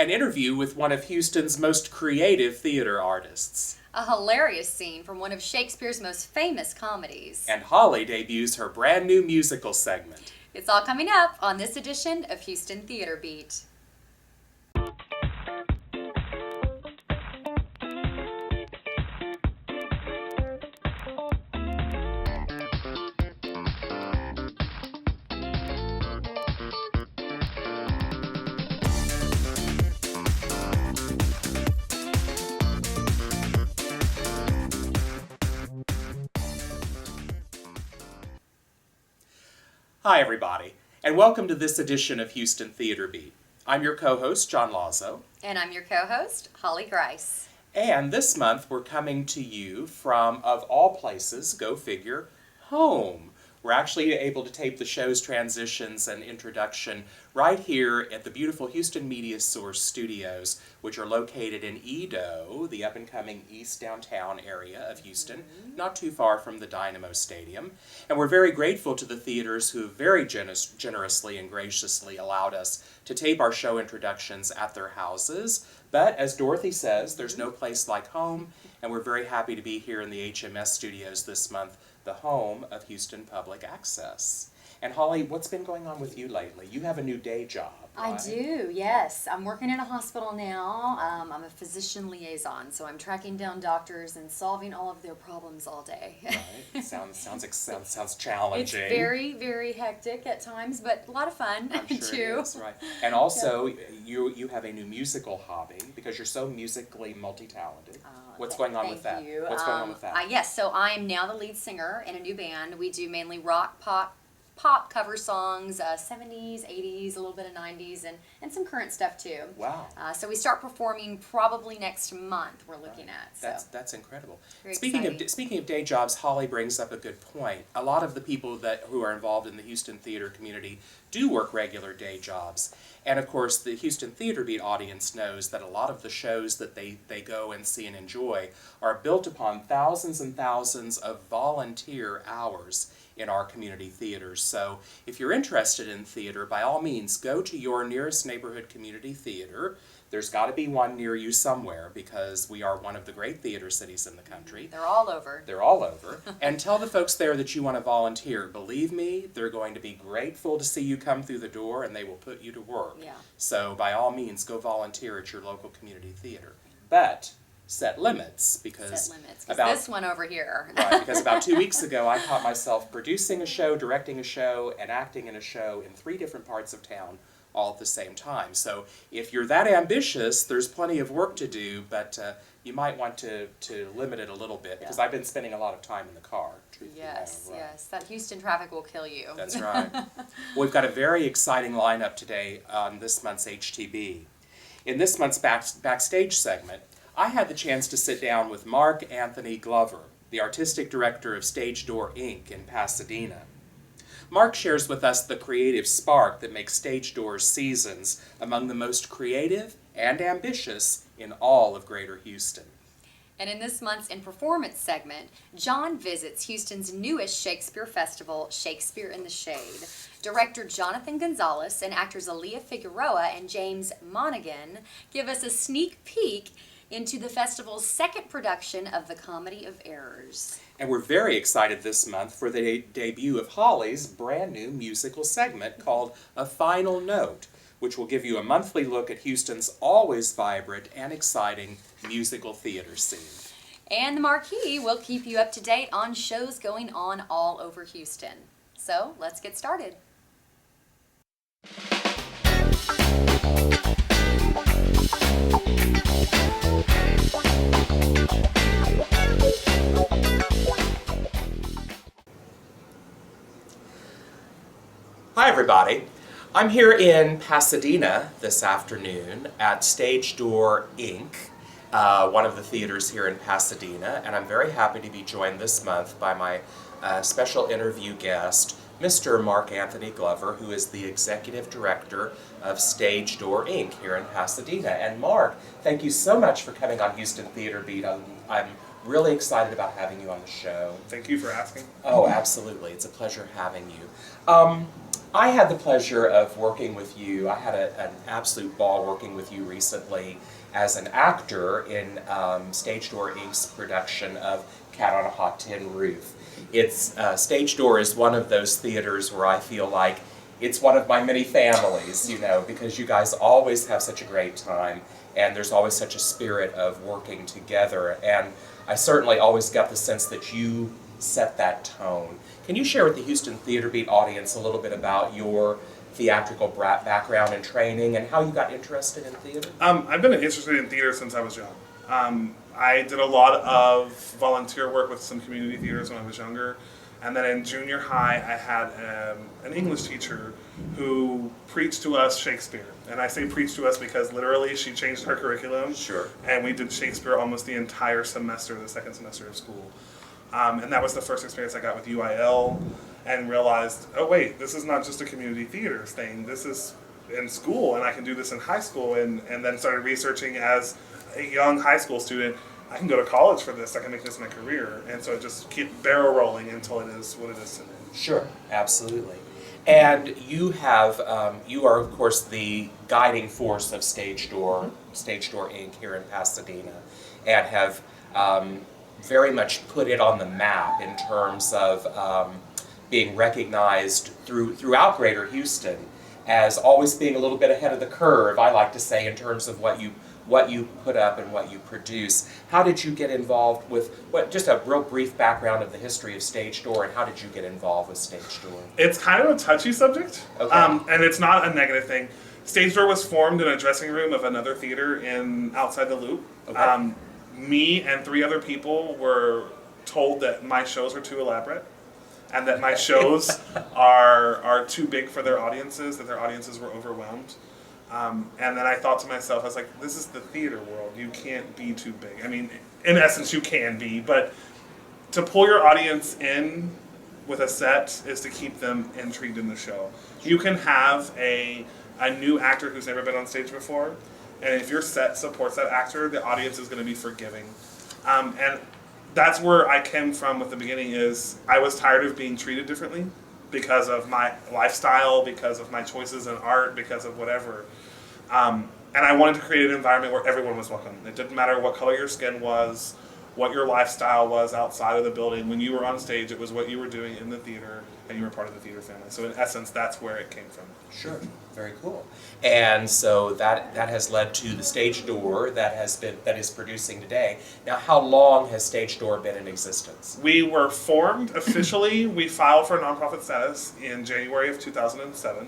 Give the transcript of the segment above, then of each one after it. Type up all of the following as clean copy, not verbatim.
An interview with one of Houston's most creative theater artists. A hilarious scene from one of Shakespeare's most famous comedies. And Holly debuts her brand new musical segment. It's all coming up on this edition of Houston Theater Beat. Hi, everybody, and welcome to this edition of Houston Theater Beat. I'm your co-host, John Lazo. And I'm your co-host, Holly Grice. And this month we're coming to you from, of all places, go figure, home. We're actually able to tape the show's transitions and introduction right here at the beautiful Houston Media Source Studios, which are located in Edo, the up-and-coming East Downtown area of Houston, not too far from the Dynamo Stadium. And we're very grateful to the theaters who have very generously and graciously allowed us to tape our show introductions at their houses. But as Dorothy says, there's no place like home, and we're very happy to be here in the HMS studios this month, the home of Houston Public Access. And Holly, what's been going on with you lately? You have a new day job, right? I do, yes. I'm working in a hospital now. I'm a physician liaison, so I'm tracking down doctors and solving all of their problems all day. Right. Sounds challenging. It's very, very hectic at times, but a lot of fun I'm sure too. It is, right. And also, you have a new musical hobby because you're so musically multi-talented. What's going on with that? Thank you. What's going on with that? Yes, so I am now the lead singer in a new band. We do mainly rock, pop cover songs, 70s, 80s, a little bit of 90s, and some current stuff too. Wow. So we start performing probably next month, we're looking at. So. That's incredible. Very Speaking exciting. of day jobs, Holly brings up a good point. A lot of the people who are involved in the Houston theater community do work regular day jobs. And of course, the Houston Theater Beat audience knows that a lot of the shows that they go and see and enjoy are built upon thousands and thousands of volunteer hours in our community theaters. So if you're interested in theater, by all means, go to your nearest neighborhood community theater. There's got to be one near you somewhere because we are one of the great theater cities in the country. They're all over. They're all over. And tell the folks there that you want to volunteer. Believe me, they're going to be grateful to see you come through the door and they will put you to work. Yeah. So by all means, go volunteer at your local community theater. But set limits because this one over here. Right, because about 2 weeks ago I caught myself producing a show, directing a show, and acting in a show in 3 different parts of town all at the same time. So if you're that ambitious, there's plenty of work to do, but you might want to limit it a little bit because I've been spending a lot of time in the car. Yes, yes. That Houston traffic will kill you. That's right. Well, we've got a very exciting lineup today on this month's HTB. In this month's backstage segment, I had the chance to sit down with Mark Anthony Glover, the artistic director of Stage Door Inc. in Pasadena. Mark shares with us the creative spark that makes Stage Door's seasons among the most creative and ambitious in all of Greater Houston. And in this month's In Performance segment, John visits Houston's newest Shakespeare festival, Shakespeare in the Shade. Director Jonathan Gonzalez and actors Aaliyah Figueroa and James Monaghan give us a sneak peek into the festival's second production of The Comedy of Errors. And we're very excited this month for the debut of Holly's brand new musical segment called A Final Note, which will give you a monthly look at Houston's always vibrant and exciting musical theater scene. And the Marquee will keep you up to date on shows going on all over Houston. So let's get started. Hi everybody. I'm here in Pasadena this afternoon at Stage Door Inc., one of the theaters here in Pasadena, and I'm very happy to be joined this month by my special interview guest, Mr. Mark Anthony Glover, who is the Executive Director of Stage Door Inc. here in Pasadena. And Mark, thank you so much for coming on Houston Theater Beat. I'm really excited about having you on the show. Thank you for asking. Oh, absolutely. It's a pleasure having you. I had the pleasure of working with you. I had an absolute ball working with you recently as an actor in Stage Door Inc.'s production of Cat on a Hot Tin Roof. It's Stage Door is one of those theaters where I feel like it's one of my many families, you know, because you guys always have such a great time, and there's always such a spirit of working together. And I certainly always got the sense that you set that tone. Can you share with the Houston Theater Beat audience a little bit about your theatrical background and training and how you got interested in theater? I've been interested in theater since I was young. I did a lot of volunteer work with some community theaters when I was younger. And then in junior high, I had an English teacher who preached to us Shakespeare. And I say preached to us because literally she changed her curriculum. Sure. And we did Shakespeare almost the entire semester, the second semester of school. And that was the first experience I got with UIL, and realized, oh wait, this is not just a community theater thing. This is in school, and I can do this in high school. And then started researching as a young high school student. I can go to college for this. I can make this my career. And so it just keep barrel rolling until it is what it is today. Sure, absolutely. And you have, you are of course the guiding force of Stage Door Inc. here in Pasadena, and have very much put it on the map in terms of being recognized throughout Greater Houston as always being a little bit ahead of the curve, I like to say, in terms of what you put up and what you produce. How did you get involved with, just a real brief background of the history of Stage Door, and how did you get involved with Stage Door? It's kind of a touchy subject, Okay. And it's not a negative thing. Stage Door was formed in a dressing room of another theater outside the Loop. Okay. Me and 3 other people were told that my shows are too elaborate, and that my shows are too big for their audiences, that their audiences were overwhelmed. And then I thought to myself, I was like, this is the theater world. You can't be too big. I mean, in essence, you can be, but to pull your audience in with a set is to keep them intrigued in the show. You can have a new actor who's never been on stage before, and if your set supports that actor, the audience is going to be forgiving. And that's where I came from with the beginning. Is I was tired of being treated differently because of my lifestyle, because of my choices in art, because of whatever. And I wanted to create an environment where everyone was welcome. It didn't matter what color your skin was, what your lifestyle was outside of the building. When you were on stage, it was what you were doing in the theater, and you were part of the theater family. So in essence, that's where it came from. Sure, very cool. And so that has led to the Stage Door that is producing today. Now, how long has Stage Door been in existence? We were formed officially. We filed for nonprofit status in January of 2007.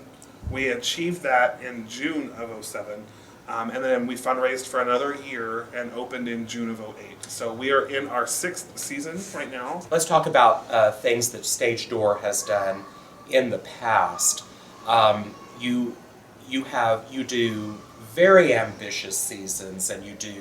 We achieved that in June of 2007. And then we fundraised for another year and opened in June of 2008. So we are in our 6th season right now. Let's talk about things that Stage Door has done in the past. You do very ambitious seasons, and you do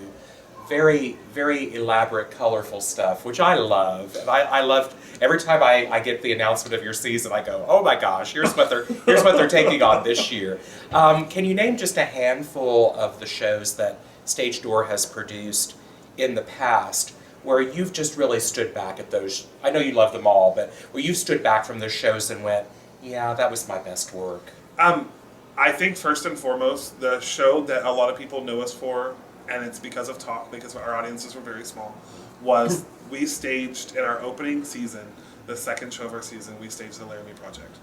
very, very elaborate, colorful stuff, which I love. And I loved every time I get the announcement of your season. I go, oh my gosh, here's what they're taking on this year. Can you name just a handful of the shows that Stage Door has produced in the past where you've just really stood back at those? I know you love them all, but where you've stood back from those shows and went, yeah, that was my best work. I think first and foremost, the show that a lot of people know us for, and it's because of talk, because our audiences were very small, was we staged in our opening season, the second show of our season, we staged the Laramie Project,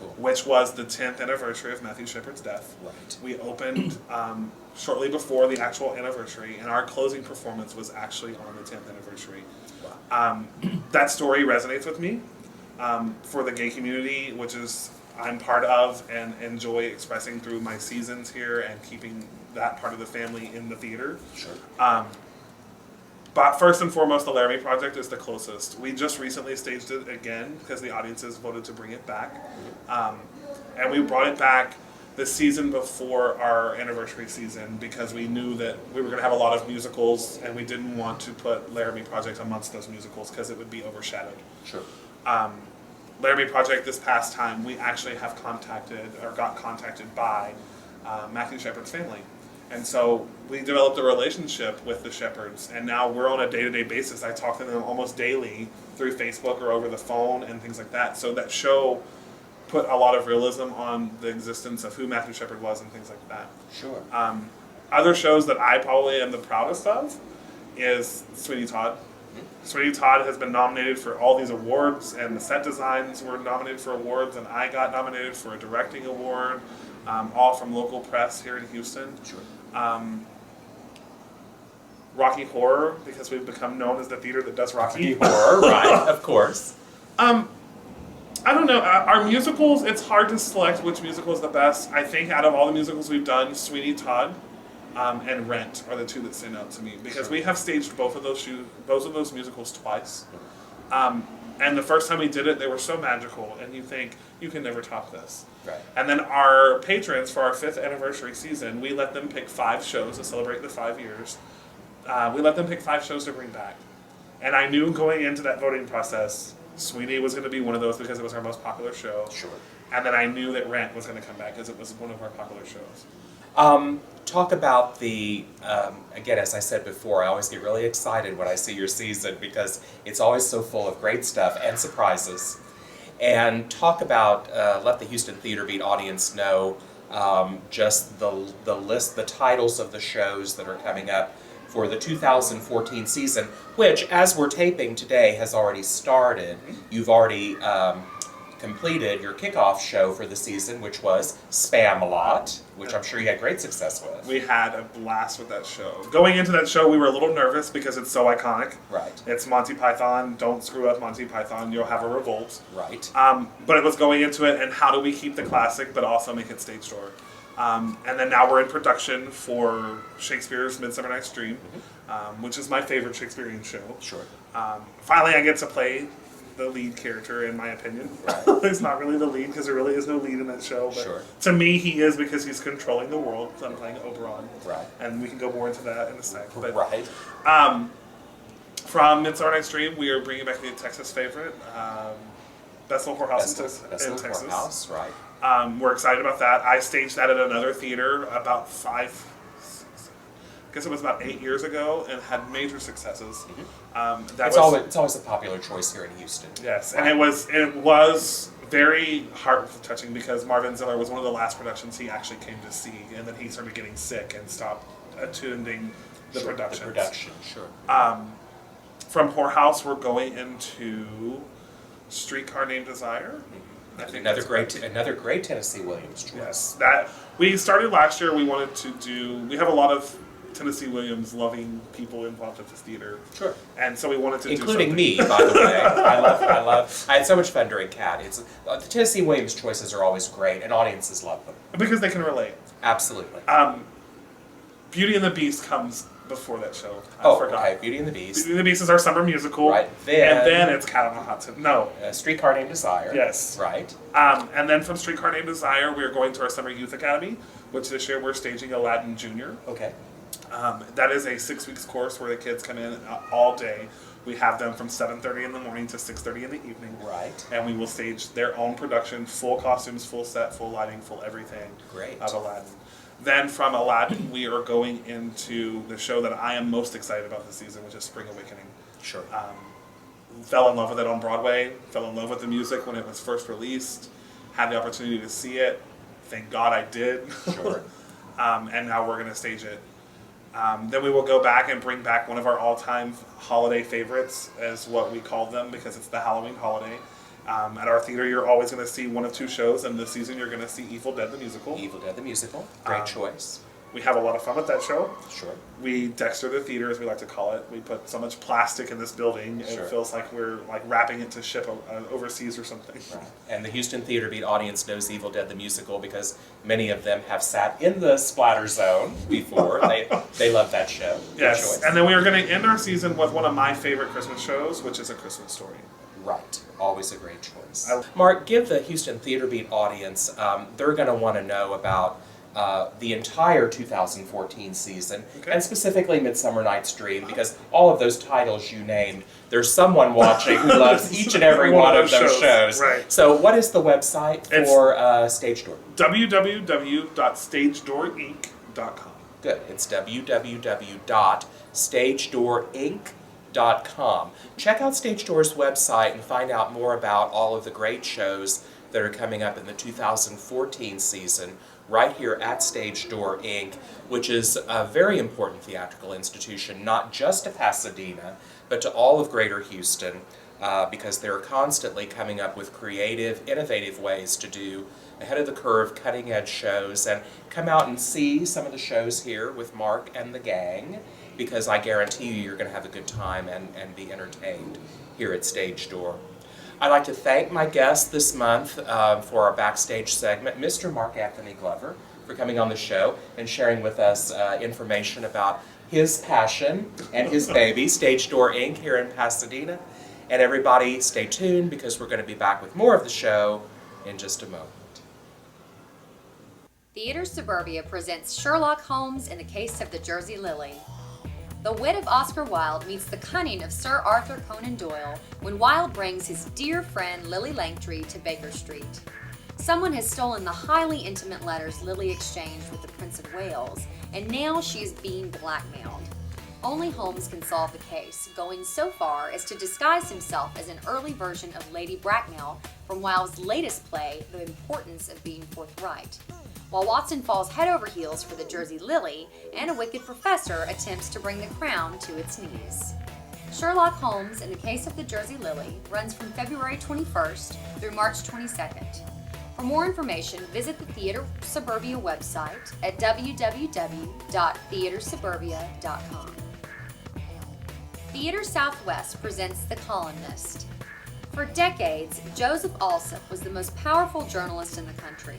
Cool. which was the 10th anniversary of Matthew Shepard's death. Right. We opened shortly before the actual anniversary, and our closing performance was actually on the 10th anniversary. Wow. That story resonates with me for the gay community, which is I'm part of and enjoy expressing through my seasons here and keeping that part of the family in the theater. Sure. But first and foremost, the Laramie Project is the closest. We just recently staged it again because the audiences voted to bring it back. And we brought it back the season before our anniversary season because we knew that we were going to have a lot of musicals and we didn't want to put Laramie Project amongst those musicals because it would be overshadowed. Sure. Laramie Project this past time, we actually have got contacted by Matthew Shepard's family. And so we developed a relationship with the Shepards, and now we're on a day-to-day basis. I talk to them almost daily through Facebook or over the phone and things like that. So that show put a lot of realism on the existence of who Matthew Shepard was and things like that. Sure. Other shows that I probably am the proudest of is Sweeney Todd. Sweeney Todd has been nominated for all these awards, and the set designs were nominated for awards, and I got nominated for a directing award, all from local press here in Houston. Sure. Rocky Horror, because we've become known as the theater that does Rocky. Horror, right, of course. I don't know. Our musicals, it's hard to select which musical is the best. I think out of all the musicals we've done, Sweeney Todd and Rent are the two that stand out to me, because we have staged both of those musicals twice. And the first time we did it, they were so magical, and you think, you can never top this. Right. And then our patrons, for our 5th anniversary season, we let them pick 5 shows to celebrate the 5 years. We let them pick 5 shows to bring back. And I knew going into that voting process, Sweeney was going to be one of those because it was our most popular show. Sure. And then I knew that Rent was going to come back because it was one of our popular shows. Talk about the, again, as I said before, I always get really excited when I see your season because it's always so full of great stuff and surprises. And talk about, let the Houston Theater Beat audience know just the list, the titles of the shows that are coming up for the 2014 season, which, as we're taping today, has already started. You've already completed your kickoff show for the season, which was Spam-A-Lot, which I'm sure you had great success with. We had a blast with that show. Going into that show, we were a little nervous because it's so iconic. Right. It's Monty Python. Don't screw up Monty Python. You'll have a revolt. Right. But it was going into it, and how do we keep the classic but also make it stage door? And then now we're in production for Shakespeare's Midsummer Night's Dream, which is my favorite Shakespearean show. Sure. Finally, I get to play the lead character, in my opinion. Right. He's not really the lead because there really is no lead in that show. But Sure. to me, he is because he's controlling the world. So I'm playing Oberon. Right. And we can go more into that in a sec. But, Right. From Midsummer Night's Dream, we are bringing back the Texas favorite, Best Little Whorehouse in Texas. House, right. We're excited about that. I staged that at another theater about 8 years ago and had major successes. It's always a popular choice here in Houston. Yes, and it was very heart-touching because Marvin Ziller was one of the last productions he actually came to see, and then he started getting sick and stopped attending the productions. The production, sure. From Whorehouse, we're going into Streetcar Named Desire. I think Another great Tennessee Williams choice. Yes, that we started last year. We wanted to do. We have a lot of Tennessee Williams loving people involved at this theater. Sure. And so we wanted to including do me, by the way. I had so much fun during CAT. The Tennessee Williams choices are always great, and audiences love them. because they can relate. Absolutely. Beauty and the Beast comes before that show. Okay. Beauty and the Beast. Beauty and the Beast is our summer musical. Right. And then it's Cat on a Hot Tin. No. Streetcar Named Desire. Yes. Right. And then from Streetcar Named Desire, we are going to our Summer Youth Academy, which this year we're staging Aladdin Jr. Okay. That is a 6 weeks course where the kids come in all day. We have them from 7:30 in the morning to 6:30 in the evening. Right. And we will stage their own production, full costumes, full set, full lighting, full everything. Great. Of Aladdin. Then from Aladdin, we are going into the show that I am most excited about this season, which is Spring Awakening. Sure. Fell in love with it on Broadway, fell in love with the music when it was first released, had the opportunity to see it. Thank God I did. Sure. And now we're going to stage it. Then we will go back and bring back one of our all-time holiday favorites, as what we call them, because it's the Halloween holiday. At our theater, you're always going to see one of two shows, and this season you're going to see Evil Dead the Musical. Evil Dead the Musical. Great choice. We have a lot of fun with that show. Sure. We Dexter the theater, as we like to call it. We put so much plastic in this building, Sure. it feels like we're like wrapping it to ship overseas or something. Right. And the Houston Theater Beat audience knows Evil Dead the Musical because many of them have sat in the splatter zone before. They love that show. Good Yes, choice. and then we are going to end our season with one of my favorite Christmas shows, which is A Christmas Story. Right. Always a great choice. Mark, give the Houston Theater Beat audience, they're going to want to know about the entire 2014 season, Okay. and specifically Midsummer Night's Dream, because all of those titles you named, there's someone watching who loves each and every one of those shows. Right. So what is the website for Stage Door? www.stagedoorinc.com. Good. It's www.stagedoorinc.com. Check out Stage Door's website and find out more about all of the great shows that are coming up in the 2014 season right here at Stage Door Inc., which is a very important theatrical institution, not just to Pasadena, but to all of Greater Houston, because they're constantly coming up with creative, innovative ways to do ahead of the curve, cutting-edge shows. And come out and see some of the shows here with Mark and the gang, because I guarantee you're going to have a good time and be entertained here at Stage Door. I'd like to thank my guest this month for our backstage segment, Mr. Mark Anthony Glover, for coming on the show and sharing with us information about his passion and his baby, Stage Door Inc. here in Pasadena. And everybody stay tuned, because we're going to be back with more of the show in just a moment. Theatre Suburbia presents Sherlock Holmes in the Case of the Jersey Lily. The wit of Oscar Wilde meets the cunning of Sir Arthur Conan Doyle when Wilde brings his dear friend Lily Langtry to Baker Street. Someone has stolen the highly intimate letters Lily exchanged with the Prince of Wales, and now she is being blackmailed. Only Holmes can solve the case, going so far as to disguise himself as an early version of Lady Bracknell from Wilde's latest play, The Importance of Being Forthright. While Watson falls head over heels for the Jersey Lily, and a wicked professor attempts to bring the crown to its knees. Sherlock Holmes in the Case of the Jersey Lily runs from February 21st through March 22nd. For more information, visit the Theatre Suburbia website at www.theatresuburbia.com. Theatre Southwest presents The Columnist. For decades, Joseph Alsop was the most powerful journalist in the country.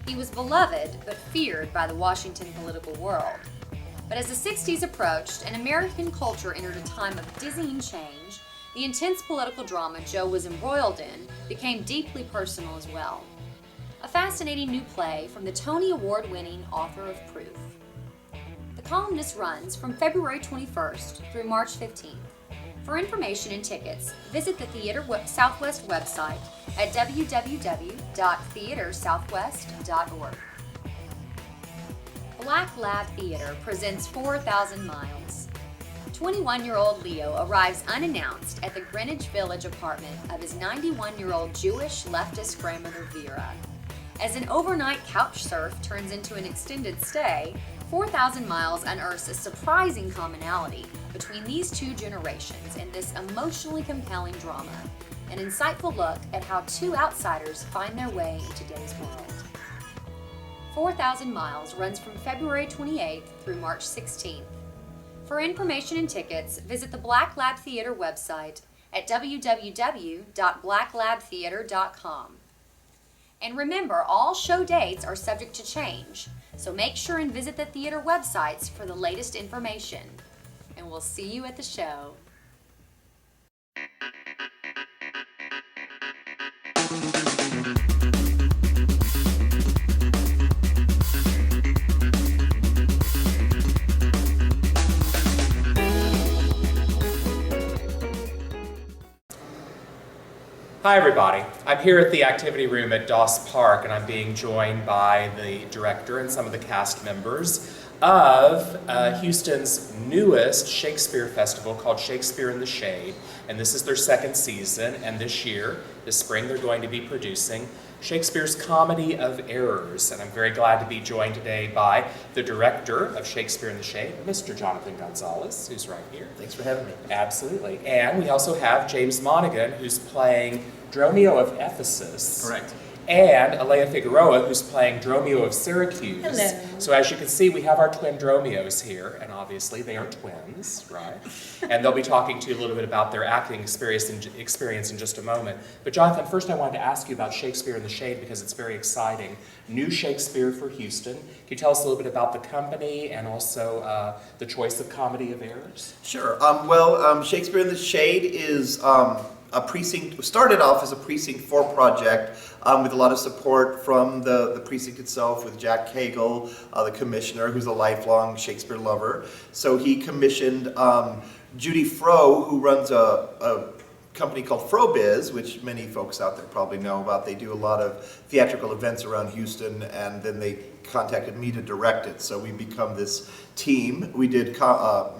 He was beloved but feared by the Washington political world. But as the 60s approached and American culture entered a time of dizzying change, the intense political drama Joe was embroiled in became deeply personal as well. A fascinating new play from the Tony Award-winning author of Proof. The Columnist runs from February 21st through March 15th. For information and tickets, visit the Theatre Southwest website at www.theatresouthwest.org. Black Lab Theater presents 4,000 Miles. 21-year-old Leo arrives unannounced at the Greenwich Village apartment of his 91-year-old Jewish leftist grandmother Vera. As an overnight couch surf turns into an extended stay, 4,000 Miles unearths a surprising commonality between these two generations in this emotionally compelling drama, an insightful look at how two outsiders find their way in today's world. 4,000 Miles runs from February 28th through March 16th. For information and tickets, visit the Black Lab Theater website at www.blacklabtheater.com. And remember, all show dates are subject to change, so make sure and visit the theater websites for the latest information. And we'll see you at the show. Hi everybody, I'm here at the activity room at Doss Park, and I'm being joined by the director and some of the cast members of Houston's newest Shakespeare festival called Shakespeare in the Shade. And this is their second season, and this year, this spring, they're going to be producing Shakespeare's Comedy of Errors. And I'm very glad to be joined today by the director of Shakespeare in the Shade, Mr. Jonathan Gonzalez, who's right here. Thanks for having me. Absolutely. And we also have James Monaghan, who's playing Dromio of Ephesus. Correct. And Alea Figueroa, who's playing Dromio of Syracuse. Hello. So as you can see, we have our twin Dromios here, and obviously they are twins, right? And they'll be talking to you a little bit about their acting experience in just a moment. But Jonathan, first I wanted to ask you about Shakespeare in the Shade, because it's very exciting. New Shakespeare for Houston. Can you tell us a little bit about the company and also the choice of Comedy of Errors? Sure. Shakespeare in the Shade is a precinct, started off as a Precinct 4 project with a lot of support from the precinct itself, with Jack Cagle, the commissioner, who's a lifelong Shakespeare lover. So he commissioned Judy Froh, who runs a company called Frobiz, which many folks out there probably know about. They do a lot of theatrical events around Houston, and then they contacted me to direct it. So we become this team. We did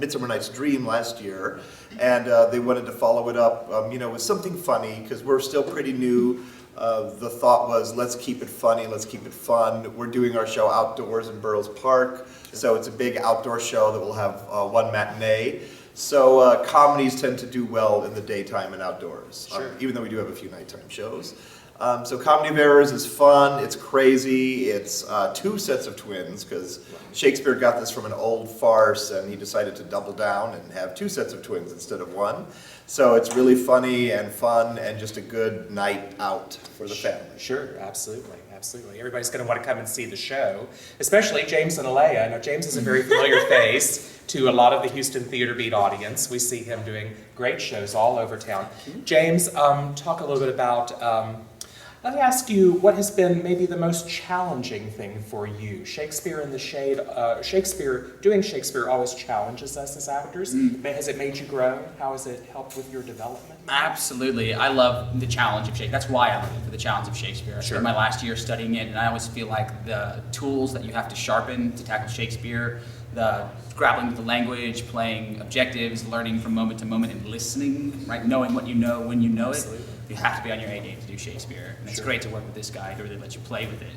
Midsummer Night's Dream last year, and they wanted to follow it up, with something funny, because we're still pretty new. The thought was, let's keep it funny, let's keep it fun. We're doing our show outdoors in Burroughs Park, so it's a big outdoor show that will have one matinee. So comedies tend to do well in the daytime and outdoors, even though we do have a few nighttime shows. So Comedy of Errors is fun, it's crazy, it's 2 sets of twins, because Shakespeare got this from an old farce and he decided to double down and have 2 sets of twins instead of 1. So it's really funny and fun and just a good night out for the family. Sure, absolutely, absolutely. Everybody's going to want to come and see the show, especially James and Alea. I know James is a very familiar face to a lot of the Houston Theater Beat audience. We see him doing great shows all over town. James, talk a little bit about, let me ask you, what has been maybe the most challenging thing for you? Shakespeare in the Shade, doing Shakespeare always challenges us as actors. Has it made you grow? How has it helped with your development? Absolutely. I love the challenge of Shakespeare. That's why I love it, for the challenge of Shakespeare. I spent my last year studying it, and I always feel like the tools that you have to sharpen to tackle Shakespeare, the grappling with the language, playing objectives, learning from moment to moment, and listening, right? Knowing what you know when you know it. Absolutely. You have to be on your A game to do Shakespeare. And it's great to work with this guy who really lets you play with it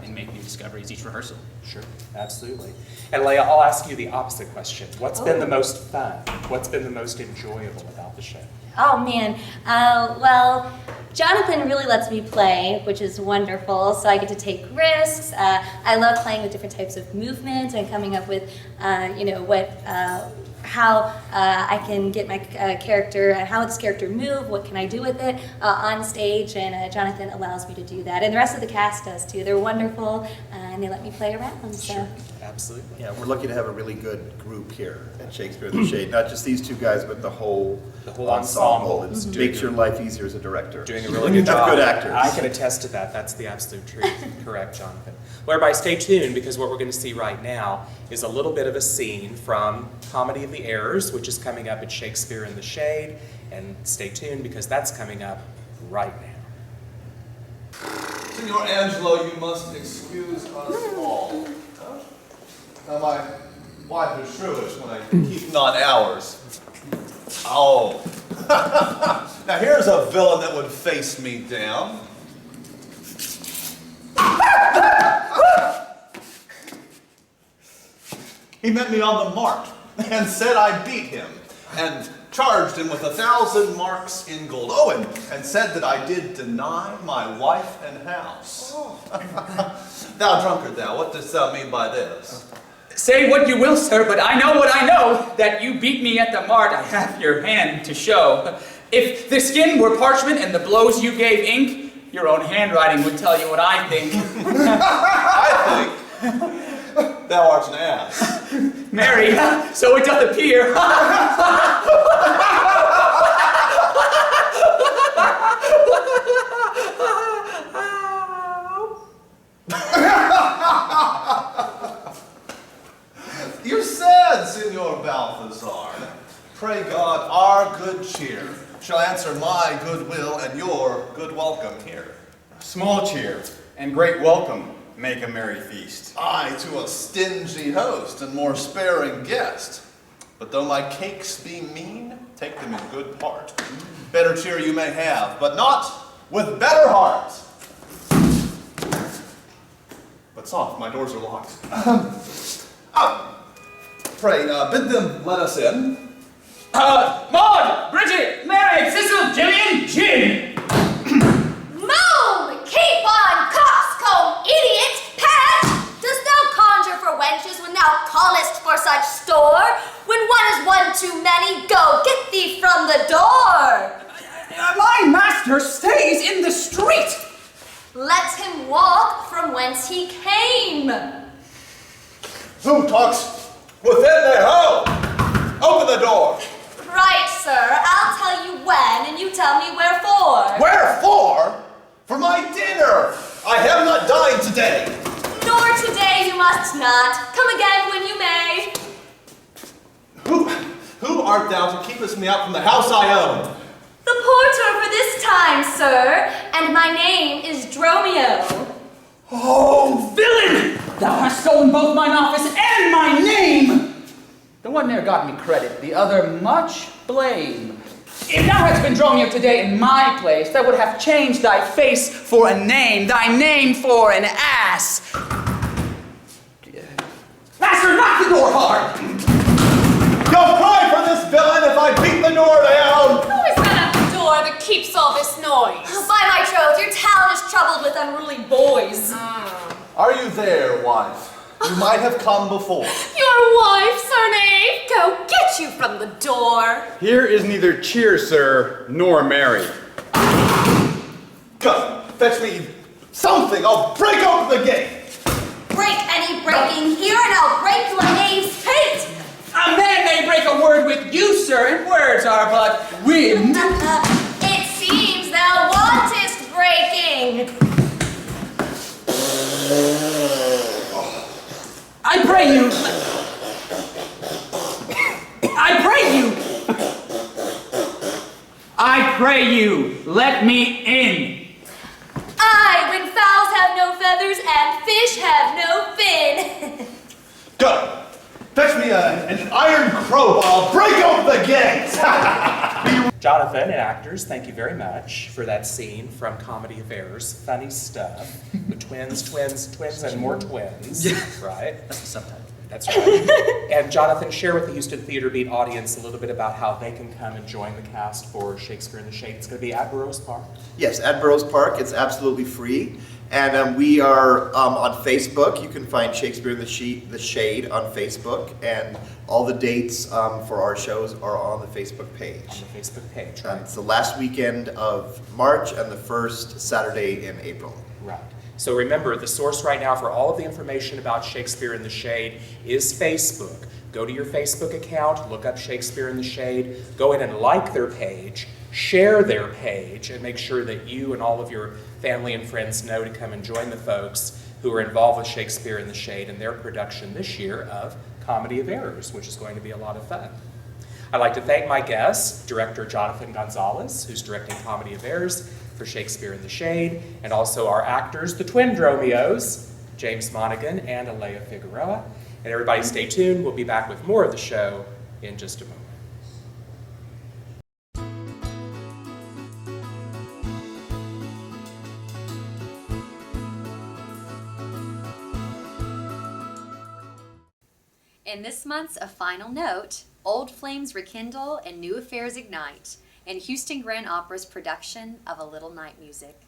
and make new discoveries each rehearsal. Sure, absolutely. And Leah, I'll ask you the opposite question. What's been the most fun? What's been the most enjoyable about the show? Oh man, well, Jonathan really lets me play, which is wonderful, so I get to take risks. I love playing with different types of movement and coming up with, how I can get my character, how this character move, what can I do with it on stage, and Jonathan allows me to do that. And the rest of the cast does too. They're wonderful, and they let me play around. So. Sure, absolutely. Yeah, we're lucky to have a really good group here at Shakespeare in the Shade. Not just these 2 guys, but the whole ensemble. It makes your life easier as a director. Doing a really good job. Have good actors. I can attest to that. That's the absolute truth. Correct, Jonathan. Well, everybody stay tuned, because what we're going to see right now is a little bit of a scene from Comedy of the Errors, which is coming up at Shakespeare in the Shade. And stay tuned, because that's coming up right now. Senor Angelo, you must excuse us all. Now, my wife is shrewish when I keep not hours. Oh. Now, here's a villain that would face me down. He met me on the mart and said I beat him and charged him with 1,000 marks in gold. Oh, and said that I did deny my wife and house. Thou drunkard thou, what dost thou mean by this? Say what you will, sir, but I know what I know, that you beat me at the mart. I have your hand to show. If the skin were parchment and the blows you gave ink, your own handwriting would tell you what I think. I think thou art an ass. Mary, so it doth appear. You're sad, Senor Balthazar. Pray God our good cheer shall answer my good will and your good welcome here. Small cheer and great welcome make a merry feast. Aye, to a stingy host and more sparing guest. But though my cakes be mean, take them in good part. Better cheer you may have, but not with better heart. But soft, my doors are locked. Pray, bid them let us in. Maud, Bridget, Mary, Cecil, Jillian, Jim. Moan! Keep on, coxcomb, idiot! Pat! Dost thou conjure for wenches when thou callest for such store? When one is one too many, go, get thee from the door! My master stays in the street. Let him walk from whence he came. Who talks within there? Ho! Open the door. Right, sir, I'll tell you when, and you tell me wherefore. Wherefore? For my dinner. I have not dined today. Nor today you must not. Come again when you may. Who art thou to keep me out from the house I own? The porter for this time, sir, and my name is Dromio. Oh, villain! Thou hast stolen both mine office and my name! The one there got me credit, the other much blame. If thou hadst been drawn here today in my place, thou would have changed thy face for a name, thy name for an ass. Master, knock the door hard! Don't cry for this villain if I beat the door down! Who is that at the door that keeps all this noise? By my troth, your town is troubled with unruly boys. Are you there, wife? You might have come before. Your wife, Sir Knave, go get you from the door. Here is neither cheer, sir, nor merry. Come, fetch me something. I'll break open the gate. Break any breaking here, and I'll break your knave's pate. A man may break a word with you, sir, and words are but wind. It seems thou wantest breaking. I pray you. I pray you, let me in. Aye, when fowls have no feathers and fish have no fin. Go. Fetch me an iron crowbar. I'll break open the gate. Jonathan and actors, thank you very much for that scene from Comedy of Errors. Funny stuff. The twins, and more twins. Right? That's the subtitle. That's right. And Jonathan, share with the Houston Theater Beat audience a little bit about how they can come and join the cast for Shakespeare in the Shade. It's going to be at Burroughs Park. Yes, at Burroughs Park. It's absolutely free. And we are on Facebook. You can find Shakespeare in the Shade on Facebook. And all the dates for our shows are on the Facebook page. On the Facebook page, right? It's the last weekend of March and the first Saturday in April. Right. So remember, the source right now for all of the information about Shakespeare in the Shade is Facebook. Go to your Facebook account, look up Shakespeare in the Shade, go in and like their page, share their page, and make sure that you and all of your family and friends know to come and join the folks who are involved with Shakespeare in the Shade and their production this year of Comedy of Errors, which is going to be a lot of fun. I'd like to thank my guest, director Jonathan Gonzalez, who's directing Comedy of Errors for Shakespeare in the Shade, and also our actors, the Twin Dromios, James Monaghan and Alea Figueroa. And everybody stay tuned. We'll be back with more of the show in just a moment. In this month's A Final Note, old flames rekindle and new affairs ignite in Houston Grand Opera's production of A Little Night Music.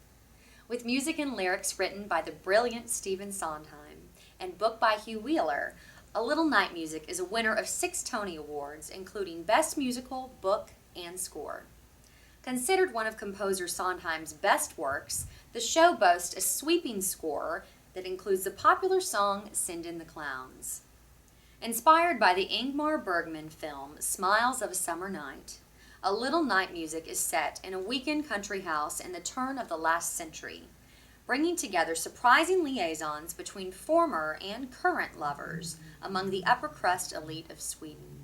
With music and lyrics written by the brilliant Stephen Sondheim and book by Hugh Wheeler, A Little Night Music is a winner of 6 Tony Awards, including Best Musical, Book, and Score. Considered one of composer Sondheim's best works, the show boasts a sweeping score that includes the popular song Send in the Clowns. Inspired by the Ingmar Bergman film Smiles of a Summer Night, A Little Night Music is set in a weekend country house in the turn of the last century, bringing together surprising liaisons between former and current lovers among the upper crust elite of Sweden.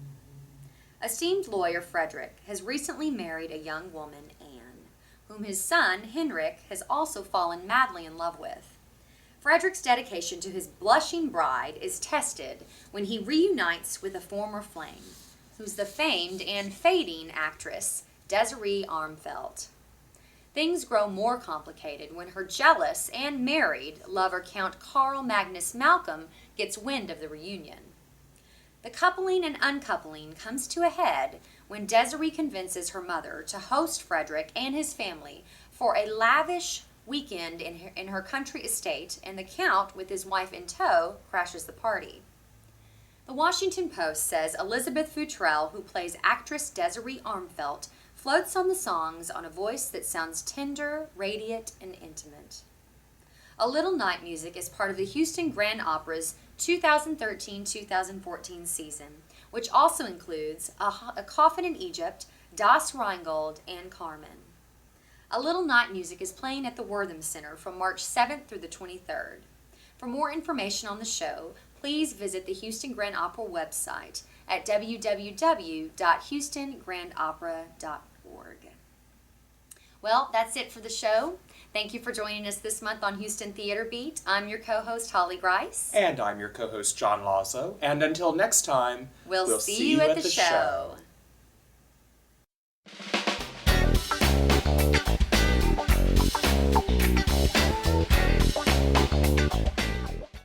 Esteemed lawyer Frederick has recently married a young woman, Anne, whom his son, Henrik, has also fallen madly in love with. Frederick's dedication to his blushing bride is tested when he reunites with a former flame, who's the famed and fading actress Desiree Armfeldt. Things grow more complicated when her jealous and married lover Count Carl Magnus Malcolm gets wind of the reunion. The coupling and uncoupling comes to a head when Desiree convinces her mother to host Frederick and his family for a lavish weekend in her country estate, and the Count, with his wife in tow, crashes the party. The Washington Post says Elizabeth Futrell, who plays actress Desiree Armfeldt, floats on the songs on a voice that sounds tender, radiant, and intimate. A Little Night Music is part of the Houston Grand Opera's 2013-2014 season, which also includes A Coffin in Egypt, Das Rheingold, and Carmen. A Little Night Music is playing at the Wortham Center from March 7th through the 23rd. For more information on the show, please visit the Houston Grand Opera website at www.houstongrandopera.org. Well, that's it for the show. Thank you for joining us this month on Houston Theater Beat. I'm your co-host, Holly Grice. And I'm your co-host, John Lazo. And until next time, We'll see you at the show.